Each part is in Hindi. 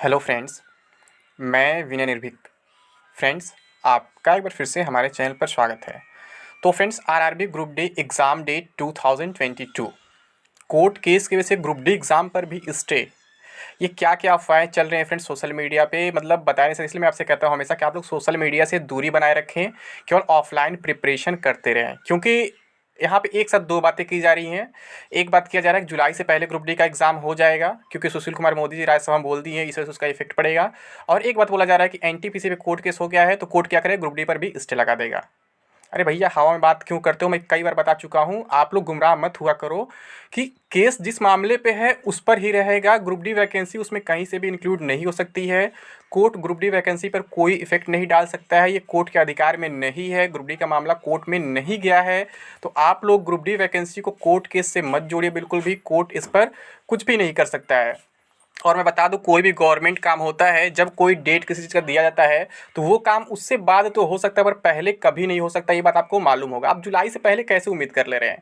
हेलो फ्रेंड्स, मैं विनय निर्भीक। फ्रेंड्स, आपका एक बार फिर से हमारे चैनल पर स्वागत है। तो friends, RRB group D exam date 2022 court case की वजह से ग्रुप डी एग्ज़ाम पर भी स्टे। ये क्या क्या अफवाहें चल रहे हैं फ्रेंड्स सोशल मीडिया पे, मतलब बताया नहीं सर, इसलिए मैं आपसे कहता हूँ हमेशा कि आप लोग सोशल मीडिया से दूरी बनाए रखें, केवल ऑफलाइन प्रिपरेशन करते रहें। क्योंकि यहाँ पे एक साथ दो बातें की जा रही हैं। एक बात किया जा रहा है कि जुलाई से पहले ग्रुप डी का एग्ज़ाम हो जाएगा, क्योंकि सुशील कुमार मोदी जी राज्यसभा में बोल दी है, इस वजह से उसका इफेक्ट पड़ेगा। और एक बात बोला जा रहा है कि एनटीपीसी पे कोर्ट केस हो गया है, तो कोर्ट क्या करे, ग्रुप डी पर भी स्टे लगा देगा। अरे भैया, हवा में बात क्यों करते हो? मैं कई बार बता चुका हूँ, आप लोग गुमराह मत हुआ करो कि केस जिस मामले पे है उस पर ही रहेगा। ग्रुप डी वैकेंसी उसमें कहीं से भी इंक्लूड नहीं हो सकती है। कोर्ट ग्रुप डी वैकेंसी पर कोई इफेक्ट नहीं डाल सकता है, ये कोर्ट के अधिकार में नहीं है। ग्रुप डी का मामला कोर्ट में नहीं गया है, तो आप लोग ग्रुप डी वैकेंसी को कोर्ट केस से मत जोड़िए बिल्कुल भी। कोर्ट इस पर कुछ भी नहीं कर सकता है। और मैं बता दूं, कोई भी गवर्नमेंट काम होता है, जब कोई डेट किसी चीज़ का दिया जाता है तो वो काम उससे बाद तो हो सकता है, पर पहले कभी नहीं हो सकता। ये बात आपको मालूम होगा। आप जुलाई से पहले कैसे उम्मीद कर ले रहे हैं?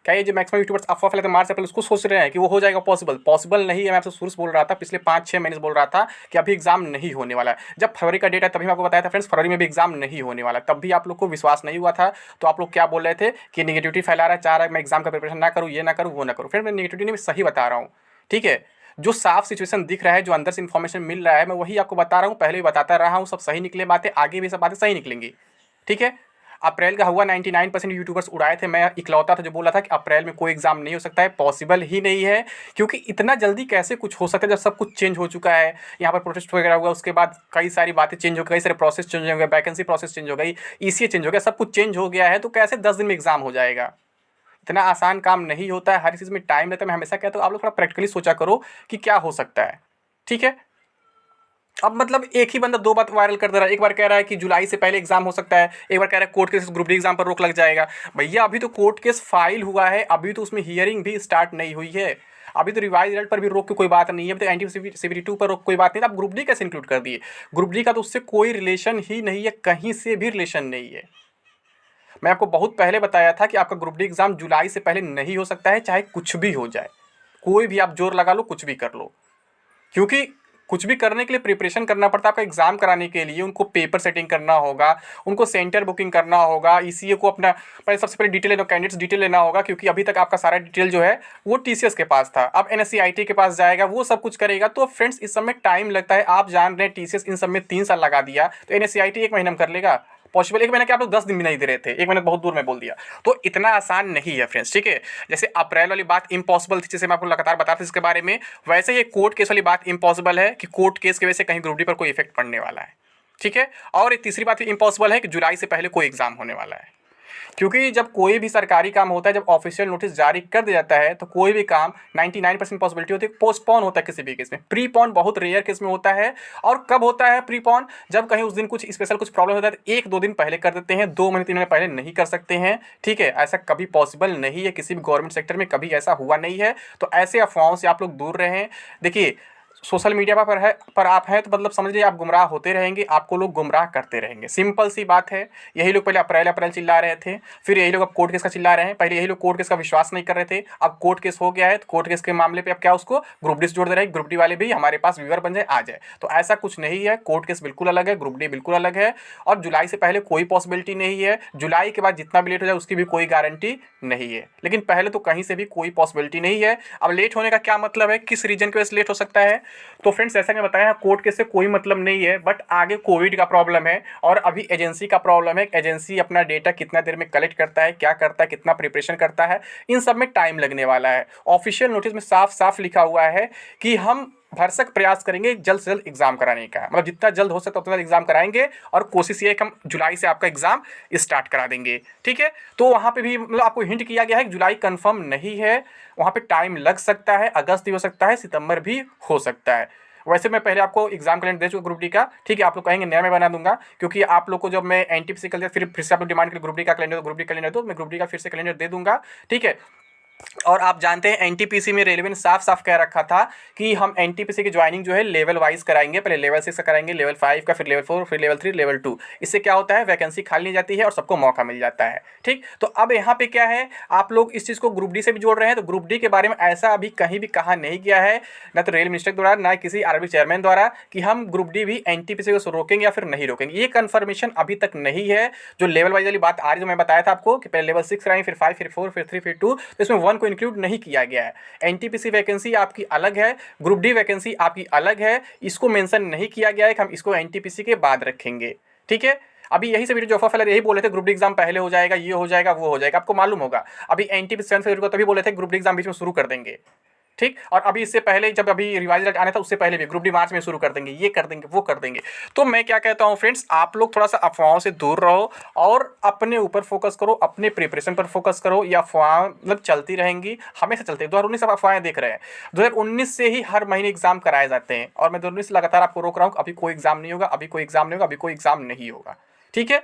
क्या ये जो मैक्सिमम यूट्यूबर्स अफवाह फैलाते हैं मार्च से पहले, उसको सोच रहे हैं कि वो हो जाएगा? पॉसिबल नहीं है। मैं आपसे शुरू से बोल रहा था, पिछले 5-6 महीने से बोल रहा था कि अभी एग्जाम नहीं होने वाला है। जब फरवरी का डेट है तभी मैं आपको बताया था फ्रेंड्स, फरवरी में भी एग्जाम नहीं होने वाला है। तब भी आप लोग को विश्वास नहीं हुआ था, तो आप लोग क्या बोल रहे थे कि निगेटिविटी फैला रहा है, चाह रहा है मैं एग्जाम का प्रिपरेशन ना करूँ, ये ना करूँ, वो ना करूँ। फिर मैं निगेटिविटी नहीं, सही बता रहा हूँ। ठीक है, जो साफ सिचुएशन दिख रहा है, जो अंदर से इन्फॉर्मेशन मिल रहा है, मैं वही आपको बता रहा हूँ। पहले भी बताता रहा हूँ, सब सही निकले बातें, आगे भी सब बातें सही निकलेंगी। ठीक है। अप्रैल का हुआ, 99% यूट्यूबर्स उड़ाए थे, मैं इकलौता था जो बोला था कि अप्रैल में कोई एग्जाम नहीं हो सकता है। पॉसिबल ही नहीं है, क्योंकि इतना जल्दी कैसे कुछ हो सकता है जब सब कुछ चेंज हो चुका है। यहाँ पर प्रोटेस्ट वगैरह हुआ, उसके बाद कई सारी बातें चेंज हो गई, कई सारे प्रोसेस चेंज हो गए, वैकेंसी प्रोसेस चेंज हो गई, ईसीए चेंज हो गया, सब कुछ चेंज हो गया है। तो कैसे 10 दिन में एग्जाम हो जाएगा? इतना आसान काम नहीं होता है, हर चीज़ में टाइम लगता है। मैं हमेशा कहता हूँ आप लोग थोड़ा प्रैक्टिकली सोचा करो कि क्या हो सकता है। ठीक है। अब मतलब एक ही बंदा दो बात वायरल कर दे रहा है। एक बार कह रहा है कि जुलाई से पहले एग्जाम हो सकता है, एक बार कह रहा है court case group D exam पर रोक लग जाएगा। भैया, अभी तो कोर्ट केस फाइल हुआ है, अभी तो उसमें हियरिंग भी स्टार्ट नहीं हुई है। अभी तो रिवाइज रिजल्ट पर भी रोक की कोई बात नहीं है, अभी तो एंटी 2 पर रोक कोई बात नहीं है। तो आप ग्रुप डी कैसे इंक्लूड कर दिए? ग्रुप डी का तो उससे कोई रिलेशन ही नहीं है, कहीं से भी रिलेशन नहीं है। मैं आपको बहुत पहले बताया था कि आपका ग्रुप डी एग्जाम जुलाई से पहले नहीं हो सकता है, चाहे कुछ भी हो जाए। कोई भी आप जोर लगा लो, कुछ भी कर लो, क्योंकि कुछ भी करने के लिए प्रिपरेशन करना पड़ता है। आपका एग्जाम कराने के लिए उनको पेपर सेटिंग करना होगा, उनको सेंटर बुकिंग करना होगा, ईसीए को अपना पहले सबसे पहले डिटेल लेना, कैंडिडेट्स डिटेल लेना होगा, क्योंकि अभी तक आपका सारा डिटेल जो है वो टीसीएस के पास था। अब एनएससीआईटी के पास जाएगा, वो सब कुछ करेगा। तो फ्रेंड्स, इस सब में टाइम लगता है। आप जान रहे हैं टीसीएस इन सब में 3 साल लगा दिया, तो एनएससीआईटी 1 महीने में कर लेगा? पॉसिबल? 1 महीने के आप लोग 10 दिन भी नहीं दे रहे थे, 1 महीने बहुत दूर में बोल दिया। तो इतना आसान नहीं है फ्रेंड्स। ठीक है, जैसे अप्रैल वाली बात इम्पॉसिबल थी, जैसे मैं आपको लगातार बता था इसके बारे में, वैसे ये कोर्ट केस वाली बात इम्पॉसिबल है कि कोर्ट केस की वजह से कहीं ग्रुप डी पर कोई इफेक्ट पड़ने वाला है। ठीक है। और एक तीसरी बात इम्पॉसिबल है कि जुलाई से पहले कोई एग्जाम होने वाला है। क्योंकि जब कोई भी सरकारी काम होता है, जब ऑफिशियल नोटिस जारी कर दिया जाता है, तो कोई भी काम 99% पॉसिबिलिटी होती है पोस्टपोन होता है किसी भी केस में। प्रीपोन बहुत रेयर केस में होता है। और कब होता है प्रीपोन? जब कहीं उस दिन कुछ स्पेशल कुछ प्रॉब्लम होता है, तो 1-2 दिन पहले कर देते हैं, 2 महीने 3 महीने पहले नहीं कर सकते हैं। ठीक है, ऐसा कभी पॉसिबल नहीं है, किसी भी गवर्नमेंट सेक्टर में कभी ऐसा हुआ नहीं है। तो ऐसे अफवाहों से आप लोग दूर रहें। देखिए, सोशल मीडिया पर आप हैं, तो मतलब समझ लीजिए आप गुमराह होते रहेंगे, आपको लोग गुमराह करते रहेंगे। सिंपल सी बात है। यही लोग पहले अप्रैल अप्रैल चिल्ला रहे थे, फिर यही लोग अब कोर्ट केस का चिल्ला रहे हैं। पहले यही लोग कोर्ट केस का विश्वास नहीं कर रहे थे, अब कोर्ट केस हो गया है, तो कोर्ट केस के मामले पे अब क्या उसको ग्रुप डी से जोड़ दे रहे हैं, ग्रुप डी वाले भी हमारे पास व्यूअर बन जाए, आ जाए। तो ऐसा कुछ नहीं है, कोर्ट केस बिल्कुल अलग है, ग्रुप डी बिल्कुल अलग है। और जुलाई से पहले कोई पॉसिबिलिटी नहीं है। जुलाई के बाद जितना भी लेट हो जाए उसकी भी कोई गारंटी नहीं है, लेकिन पहले तो कहीं से भी कोई पॉसिबिलिटी नहीं है। अब लेट होने का क्या मतलब है, किस रीजन की वजह से लेट हो सकता है? तो फ्रेंड्स, जैसा मैं बताया, कोर्ट केस से कोई मतलब नहीं है, बट आगे कोविड का प्रॉब्लम है और अभी एजेंसी का प्रॉब्लम है। एजेंसी अपना डेटा कितना देर में कलेक्ट करता है, क्या करता है, कितना प्रिपरेशन करता है, इन सब में टाइम लगने वाला है। ऑफिशियल नोटिस में साफ साफ लिखा हुआ है कि हम भरसक प्रयास करेंगे जल्द से जल्द एग्जाम कराने का, मतलब जितना जल्द हो सकता है उतना जल्द एग्जाम कराएंगे, और कोशिश ये है कि हम जुलाई से आपका एग्जाम स्टार्ट करा देंगे। ठीक है। तो वहाँ पे भी मतलब आपको हिंट किया गया है कि जुलाई कंफर्म नहीं है, वहाँ पे टाइम लग सकता है, अगस्त भी हो सकता है, सितंबर भी हो सकता है। वैसे मैं पहले आपको एग्जाम कैलेंडर दे चुका ग्रुप डी का। ठीक है, आप लोग कहेंगे नया मैं बना दूंगा, क्योंकि आप लोग को जब मैं एनटीपीसी कर दिया, फिर से आप लोग डिमांड करें ग्रुप डी का कैलेंडर दो, ग्रुप डी कैलेंडर दो, मैं ग्रुप डी का फिर से कैलेंडर दे दूंगा। ठीक है। और आप जानते हैं एनटीपीसी में रेलवे ने साफ साफ कह रखा था कि हम एनटीपीसी की ज्वाइनिंग जो है लेवल वाइज कराएंगे, पहले लेवल 6 का कराएंगे, लेवल 5 का, फिर लेवल 4, फिर लेवल 3, लेवल 2। इससे क्या होता है, वैकेंसी खाली नहीं जाती है और सबको मौका मिल जाता है। ठीक, तो अब यहाँ पे क्या है, आप लोग इस चीज़ को ग्रुप डी से भी जोड़ रहे हैं, तो ग्रुप डी के बारे में ऐसा अभी कहीं भी कहा नहीं गया है, ना तो रेल मिनिस्टर द्वारा, ना किसी आरबी चेयरमैन द्वारा, कि हम ग्रुप डी भी एनटीपीसी को रोकेंगे या फिर नहीं रोकेंगे। ये कन्फर्मेशन अभी तक नहीं है। जो लेवल वाइज वाली बात आ रही है, जो मैं बताया था आपको कि पहले लेवल 6 कराएंगे, फिर 5, फिर 4, फिर 3, फिर 2, तो इसमें 1 को इंक्लूड नहीं किया गया है। एनटीपीसी वैकेंसी आपकी अलग है, ग्रुप डी वैकेंसी आपकी अलग है, इसको मेंशन नहीं किया गया है कि हम इसको एनटीपीसी के बाद रखेंगे। ठीक है, अभी यही से वीडियो जो ऑफर फैलर यही बोले थे ग्रुप डी एग्जाम पहले हो जाएगा, ये हो जाएगा, वो हो जाएगा। आपको मालूम होगा अभी एनटीपीसी 7 फरवरी को तभी बोले थे ग्रुप डी एग्जाम बीच में शुरू कर देंगे। ठीक, और अभी इससे पहले जब अभी रिवाइज रिजल्ट आना था उससे पहले भी ग्रुप डी मार्च में शुरू कर देंगे, ये कर देंगे, वो कर देंगे। तो मैं क्या कहता हूँ फ्रेंड्स, आप लोग थोड़ा सा अफवाहों से दूर रहो और अपने ऊपर फोकस करो, अपने प्रिपरेशन पर फोकस करो। ये अफवाह मतलब चलती रहेंगी, हमेशा चलती है। 2019 अब अफवाहें देख रहे हैं, 2019 से ही हर महीने एग्जाम कराए जाते हैं और मैं 2019 लगातार आपको रोक रहा हूँ, अभी कोई एग्जाम नहीं होगा, अभी कोई एग्जाम नहीं होगा, अभी कोई एग्जाम नहीं होगा। ठीक है,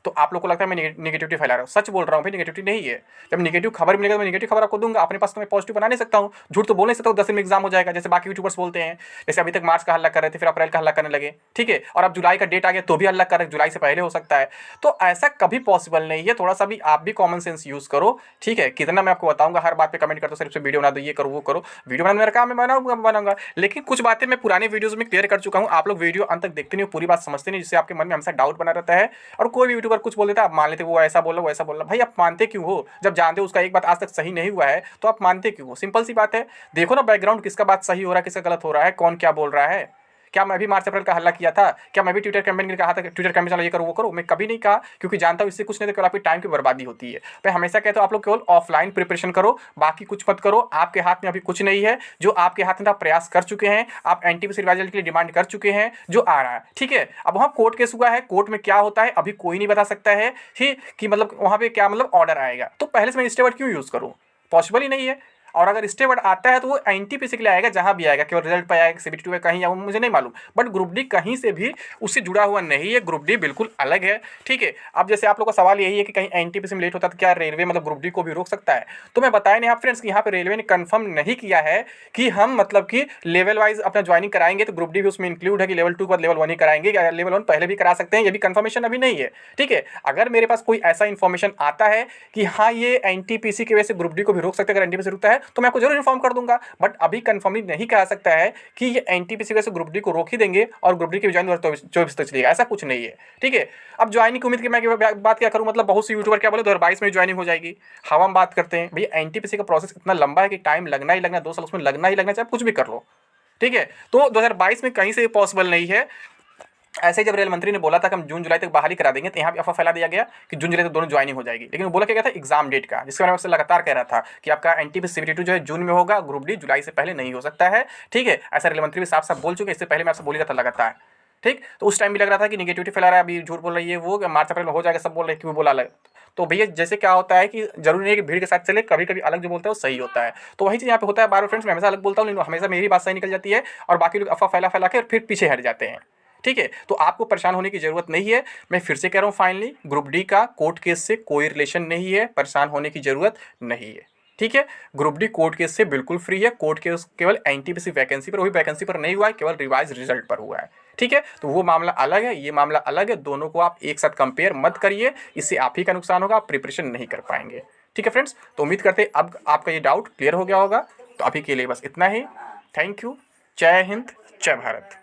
तो आप लोग को लगता है मैं नेगेटिविटी फैला रहा हूँ, सच बोल रहा हूँ भाई, नेगेटिविटी नहीं है। जब नेगेटिव खबर मिलेगा तो मैं नेगेटिव खबर आपको दूंगा, अपने पास तो मैं पॉजिटिव बना नहीं सकता हूँ, झूठ तो बोल नहीं सकता हूँ 10 दिन में एग्जाम हो जाएगा जैसे बाकी यूट्यूबर्स बोलते हैं। जैसे अभी तक मार्च का हल्ला कर रहे थे, फिर अप्रैल का हल्ला करने लगे। ठीक है, और अब जुलाई का डेट आ गया तो भी हल्ला कर रहे, जुलाई से पहले हो सकता है। तो ऐसा कभी पॉसिबल नहीं है, थोड़ा सा भी आप भी कॉमन सेंस यूज करो। ठीक है, कितना मैं आपको बताऊंगा, हर बात पे कमेंट करते हो, सिर्फ वीडियो बना दो, ये करो, वो करो। वीडियो बनाना मेरा काम है, बनाऊंगा, लेकिन कुछ बातें मैं पुराने वीडियोज में क्लियर कर चुका हूँ। आप लोग वीडियो अंत तक देखते नहीं हो, पूरी बात समझते नहीं, जिससे आपके मन में हमेशा डाउट बना रहता है। और कोई भी यूट्यूबर कुछ बोल देता है, आप मान लेते वो ऐसा बोल रहा, वो ऐसा बोल रहा। भाई आप मानते क्यों हो? जब जानते हो उसका एक बात आज तक सही नहीं हुआ है तो आप मानते क्यों हो? सिंपल सी बात है। देखो ना बैकग्राउंड, किसका बात सही हो रहा है, किसका गलत हो रहा है, कौन क्या बोल रहा है। क्या मैं भी मार्च अप्रैल का हल्ला किया था? क्या मैं भी ट्विटर कैंपेन के लिए कहा था, ट्विटर कैंपेन चलो ये करो, वो करो? मैं कभी नहीं कहा, क्योंकि जानता हूँ इससे कुछ नहीं तो केवल आपकी टाइम की बर्बादी होती है। मैं हमेशा कहता हूँ आप लोग केवल ऑफलाइन प्रिपरेशन करो, बाकी कुछ मत करो। आपके हाथ में अभी कुछ नहीं है, जो आपके हाथ में आप प्रयास कर चुके हैं, आप एनटीपीसी रिवाइजल के लिए डिमांड कर चुके हैं, जो आ रहा है। ठीक है, अब वहाँ कोर्ट केस हुआ है, कोर्ट में क्या होता है अभी कोई नहीं बता सकता है कि मतलब वहाँ पे क्या मतलब ऑर्डर आएगा। तो पहले से मैं स्टे वर्ड क्यों यूज़ करूँ? पॉसिबल ही नहीं है। और अगर स्टे वर्ड आता है तो वो एनटीपीसी के लिए आएगा, जहां भी आएगा, केवल रिजल्ट पे आएगा, सीबीटी में कहीं, या वो मुझे नहीं मालूम। बट ग्रुप डी कहीं से भी उससे जुड़ा हुआ नहीं है, ग्रुप डी बिल्कुल अलग है। ठीक है, अब जैसे आप लोग का सवाल यही है कि कहीं एनटीपीसी में लेट होता है तो क्या रेलवे मतलब ग्रुप डी को भी रोक सकता है? तो मैं बताया नहीं आप फ्रेंड्स कि यहाँ पे रेलवे ने कंफर्म नहीं किया है कि हम मतलब कि लेवल वाइज अपना ज्वाइनिंग कराएंगे तो ग्रुप डी भी उसमें इंक्लूड है, कि लेवल 2 के बाद लेवल 1 ही कराएंगे, या लेवल 1 पहले भी करा सकते हैं, ये भी कंफर्मेशन अभी नहीं है। ठीक है, अगर मेरे पास कोई ऐसा इन्फॉर्मेशन आता है कि हाँ ये एनटीपीसी की वजह से ग्रुप डी को भी रोक सकते हैं, अगर एनटीपीसी रुकता है तो मैं आपको जरूर इन्फॉर्म कर दूंगा। बट अभी कंफर्मली नहीं कहा सकता है कि ये एनटीपीसी वजह से ग्रुप डी को रोक ही देंगे और ग्रुप डी की ज्वाइनिंग 2024 तक चलेगा, ऐसा कुछ नहीं है। ठीक है, अब ज्वाइनिंग की उम्मीद की मैं बात क्या करूं, मतलब बहुत सी यूट्यूबर क्या बोले 2022 में ज्वाइनिंग हो जाएगी। हवा हम बात करते हैं भैया, एनटीपीसी का प्रोसेस इतना लंबा है कि टाइम लगना ही लगना, 2 साल उसमें लगना ही लगना, चाहे कुछ भी कर लो। ठीक है, तो 2022 में कहीं से पॉसिबल नहीं है। ऐसे ही जब रेल मंत्री ने बोला था कि हम जून जुलाई तक बहाली करा देंगे, तो यहाँ भी अफवाह फैला दिया गया कि जून जुलाई तक दोनों ज्वाइनिंग हो जाएगी। लेकिन वो बोला क्या गया था एग्जाम डेट का, जिसके बारे में लगातार कह रहा था कि आपका एनटीपीसी सीबीटी जो है जून में होगा, ग्रुप डी जुलाई से पहले नहीं हो सकता है। ठीक है, ऐसा रेल मंत्री भी साफ साफ बोल चुके, इससे पहले मैं आपसे बोल रहा था लगातार। ठीक, तो उस टाइम भी लग रहा था कि निगेटिविटी फैला रहा है, अभी झूठ बोल रही है, वो मार्च अप्रैल में हो जाएगा, सब बोल रहे हैं, क्यों बोला। तो भैया जैसे क्या होता है कि जरूरी नहीं है कि भीड़ के साथ चले, कभी कभी अलग जो बोलता है वो सही होता है। तो वही चीज़ यहाँ पे होता है। बार बार फ्रेंड्स मैं हमेशा अलग बोलता हूँ, लेकिन हमेशा मेरी बात सही निकल जाती है और बाकी लोग अफवाह फैला फैला के फिर पीछे हट जाते हैं। ठीक है, तो आपको परेशान होने की जरूरत नहीं है। मैं फिर से कह रहा हूँ, फाइनली ग्रुप डी का कोर्ट केस से कोई रिलेशन नहीं है, परेशान होने की जरूरत नहीं है। ठीक है, ग्रुप डी कोर्ट केस से बिल्कुल फ्री है। कोर्ट केस केवल एनटीपीसी वैकेंसी पर, वही वैकेंसी पर नहीं हुआ है, केवल रिवाइज रिजल्ट पर हुआ है। ठीक है, तो वो मामला अलग है, ये मामला अलग है। दोनों को आप एक साथ कंपेयर मत करिए, इससे आप ही का नुकसान होगा, आप प्रिपरेशन नहीं कर पाएंगे। ठीक है फ्रेंड्स, तो उम्मीद करते हैं अब आपका ये डाउट क्लियर हो गया होगा। तो अभी के लिए बस इतना ही। Thank you. जय हिंद, जय भारत।